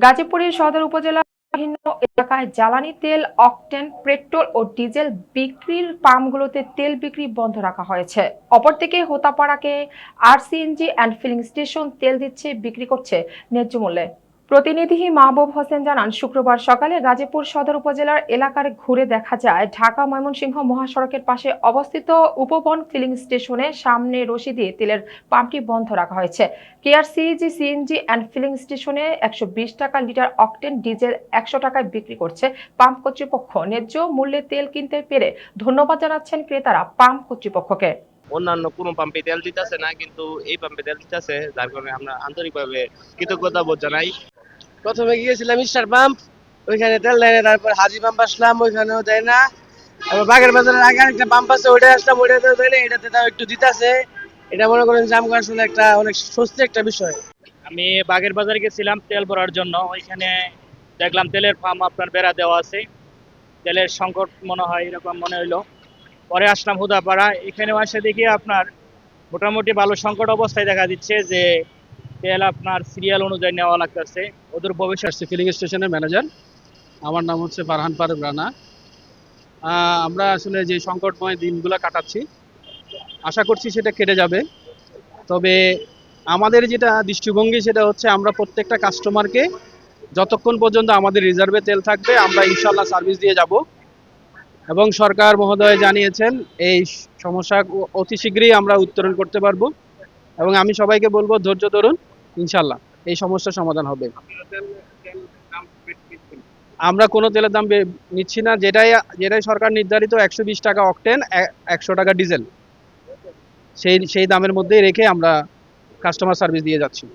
গাজীপুরের সদর উপজেলার বিভিন্ন এলাকায় জ্বালানি তেল, অকটেন, পেট্রোল ও ডিজেল বিক্রির পাম্পগুলোতে তেল বিক্রি বন্ধ রাখা হয়েছে। অপরদিকে হোতাপাড়াকে সিএনজি অ্যান্ড ফিলিং স্টেশন তেল দিচ্ছে, বিক্রি করছে ন্যায্য মূল্যে। প্রতিনিধি মাহবুব হোসেন জানান, শুক্রবার সকালে গাজীপুর সদর উপজেলার এলাকার ঘুরে দেখা যায় ঢাকা ময়মনসিংহ মহাসড়কের পাশে অবস্থিত উপবন ফিলিং স্টেশনের সামনে রশি দিয়ে তেলের পাম্পটি বন্ধ রাখা হয়েছে। কেআরসিজি সিএনজি অ্যান্ড ফিলিং স্টেশনে 120 টাকা লিটার অকটেন, ডিজেল 100 টাকায় বিক্রি করছে পাম্প কর্তৃপক্ষ। ন্যায্য মূল্যে তেল কিনতে পেরে ধন্যবাদ জানাচ্ছেন ক্রেতারা পাম্প কর্তৃপক্ষকে। অন্যান্য কোনো পাম্পে তেল দিতেছে না, কিন্তু এই পাম্পে তেল দিতেছে, যার কারণে আমরা আন্তরিকভাবে কৃতজ্ঞতা বোধ জানাই। প্রথমে গিয়েছিলাম স্টার পাম্প, ওইখানে তেল দেয় না। তারপর হাজি পাম্প আসলাম, ওইখানেও দেয় না। আবার বাগের বাজারের আগে একটা পাম্প আছে, ওইটা আসলাম, ওইটাতেও দেয় না। এটাতে তাও একটু দিতেছে। এটা মনে করেন যে আমার আসলে একটা অনেক স্বস্তি একটা বিষয়। আমি বাগের বাজারে গেছিলাম তেল ভরার জন্য। ওইখানে দেখলাম তেলের পাম্প আপনার বেড়া দেওয়া আছে, তেলের সংকট মনে হয় এরকম মনে হইলো। পরে আসলাম হুদাপাড়া, এখানেও এসে দেখি আপনার মোটামুটি ভালো সংকট অবস্থায় দেখা দিচ্ছে যে তেল আপনার সিরিয়াল অনুযায়ী নেওয়া লাগতেছে। ওদের ভবিষ্যৎ ফিলিং স্টেশনের ম্যানেজার, আমার নাম হচ্ছে ফারহান ফারুক রানা। আমরা আসলে যে সংকটময় দিনগুলো কাটাচ্ছি, আশা করছি সেটা কেটে যাবে। তবে আমাদের যেটা দৃষ্টিভঙ্গি সেটা হচ্ছে আমরা প্রত্যেকটা কাস্টমারকে যতক্ষণ পর্যন্ত আমাদের রিজার্ভে তেল থাকবে আমরা ইনশাল্লাহ সার্ভিস দিয়ে যাব। এবং সরকার মহোদয় জানিয়েছেন এই সমস্যা অতি শীঘ্রই আমরা উত্তরণ করতে পারবো। এবং আমি সবাইকে বলবো ধৈর্য ধরুন, ইনশাল্লাহ এই সমস্যার সমাধান হবে। আমরা কোনো তেলের দাম নিচ্ছি না, যেটাই যেটাই সরকার নির্ধারিত 120 টাকা অকটেন, 100 টাকা ডিজেল, সেই দামের মধ্যেই রেখে আমরা কাস্টমার সার্ভিস দিয়ে যাচ্ছি।